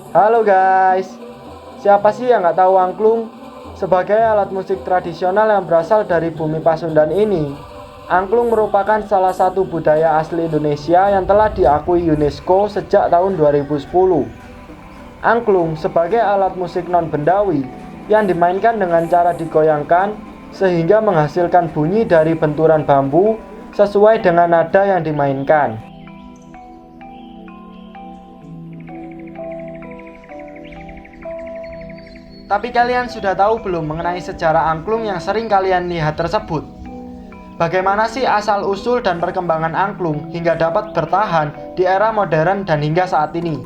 Halo guys, siapa sih yang nggak tahu angklung? Sebagai alat musik tradisional yang berasal dari bumi Pasundan ini, angklung merupakan salah satu budaya asli Indonesia yang telah diakui UNESCO sejak tahun 2010. Angklung sebagai alat musik non-bendawi yang dimainkan dengan cara digoyangkan sehingga menghasilkan bunyi dari benturan bambu sesuai dengan nada yang dimainkan. Tapi kalian sudah tahu belum mengenai sejarah angklung yang sering kalian lihat tersebut? Bagaimana sih asal-usul dan perkembangan angklung hingga dapat bertahan di era modern dan hingga saat ini?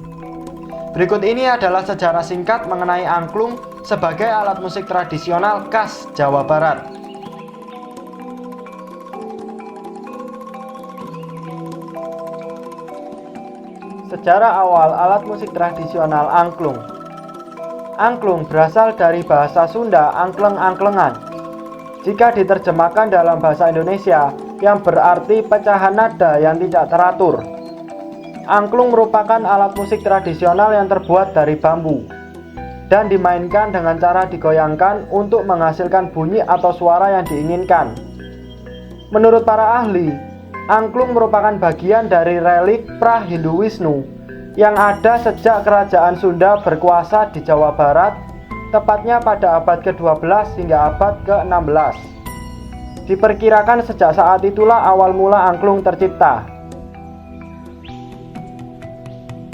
Berikut ini adalah sejarah singkat mengenai angklung sebagai alat musik tradisional khas Jawa Barat. Sejarah awal alat musik tradisional angklung. Angklung berasal dari bahasa Sunda angkleng-angklengan. Jika diterjemahkan dalam bahasa Indonesia, yang berarti pecahan nada yang tidak teratur. Angklung merupakan alat musik tradisional yang terbuat dari bambu dan dimainkan dengan cara digoyangkan untuk menghasilkan bunyi atau suara yang diinginkan. Menurut para ahli, angklung merupakan bagian dari relik pra-Hindu-Wisnu yang ada sejak kerajaan Sunda berkuasa di Jawa Barat, tepatnya pada abad ke-12 hingga abad ke-16. Diperkirakan sejak saat itulah awal mula angklung tercipta.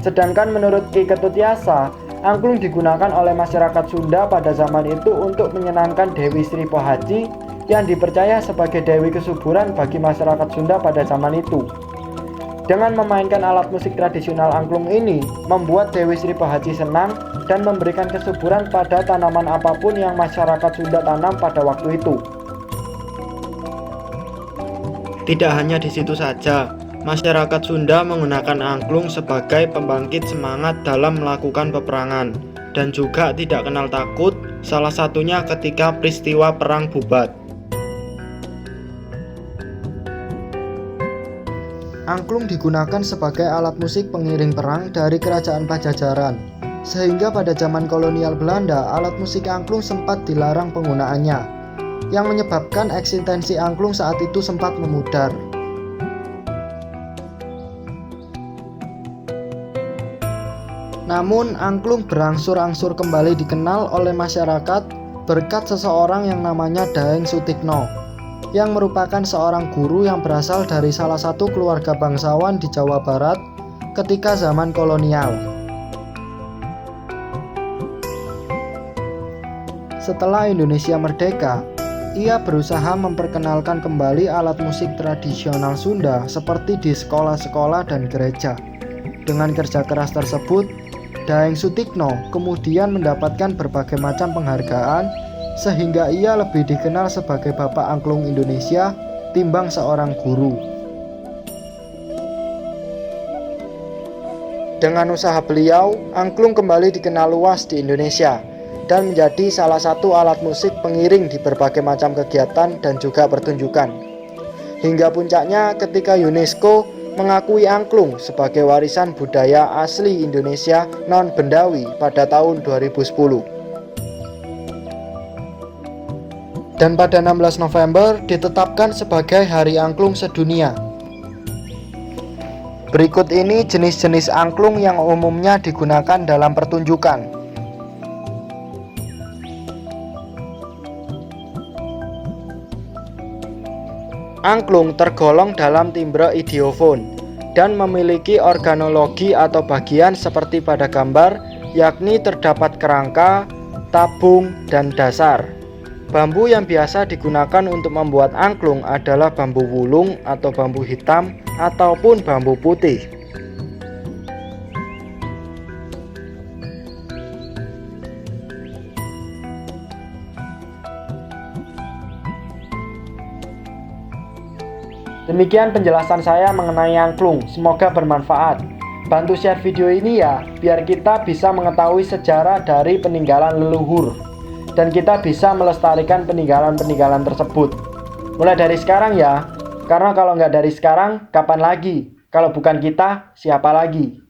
Sedangkan menurut Ki Ketutiasa, angklung digunakan oleh masyarakat Sunda pada zaman itu untuk menyenangkan Dewi Sri Pohaci yang dipercaya sebagai dewi kesuburan bagi masyarakat Sunda pada zaman itu. Dengan memainkan alat musik tradisional angklung ini, membuat Dewi Sri Pohaci senang dan memberikan kesuburan pada tanaman apapun yang masyarakat Sunda tanam pada waktu itu. Tidak hanya di situ saja, masyarakat Sunda menggunakan angklung sebagai pembangkit semangat dalam melakukan peperangan, dan juga tidak kenal takut, salah satunya ketika peristiwa Perang Bubat. Angklung digunakan sebagai alat musik pengiring perang dari kerajaan Pajajaran, sehingga pada zaman kolonial Belanda alat musik angklung sempat dilarang penggunaannya, yang menyebabkan eksistensi angklung saat itu sempat memudar. Namun angklung berangsur-angsur kembali dikenal oleh masyarakat berkat seseorang yang namanya Daeng Sutikno, yang merupakan seorang guru yang berasal dari salah satu keluarga bangsawan di Jawa Barat ketika zaman kolonial. Setelah Indonesia merdeka, ia berusaha memperkenalkan kembali alat musik tradisional Sunda seperti di sekolah-sekolah dan gereja. Dengan kerja keras tersebut, Daeng Sutikno kemudian mendapatkan berbagai macam penghargaan sehingga ia lebih dikenal sebagai Bapak Angklung Indonesia timbang seorang guru. Dengan usaha beliau, angklung kembali dikenal luas di Indonesia dan menjadi salah satu alat musik pengiring di berbagai macam kegiatan dan juga pertunjukan. Hingga puncaknya ketika UNESCO mengakui angklung sebagai warisan budaya asli Indonesia non-bendawi pada tahun 2010. Dan pada 16 November ditetapkan sebagai Hari Angklung Sedunia. Berikut ini jenis-jenis angklung yang umumnya digunakan dalam pertunjukan. Angklung tergolong dalam timbre idiofon dan memiliki organologi atau bagian seperti pada gambar, yakni terdapat kerangka, tabung, dan dasar. Bambu yang biasa digunakan untuk membuat angklung adalah bambu wulung atau bambu hitam ataupun bambu putih. Demikian penjelasan saya mengenai angklung, semoga bermanfaat. Bantu share video ini ya, biar kita bisa mengetahui sejarah dari peninggalan leluhur dan kita bisa melestarikan peninggalan-peninggalan tersebut. Mulai dari sekarang ya, karena kalau nggak dari sekarang, kapan lagi? Kalau bukan kita, siapa lagi?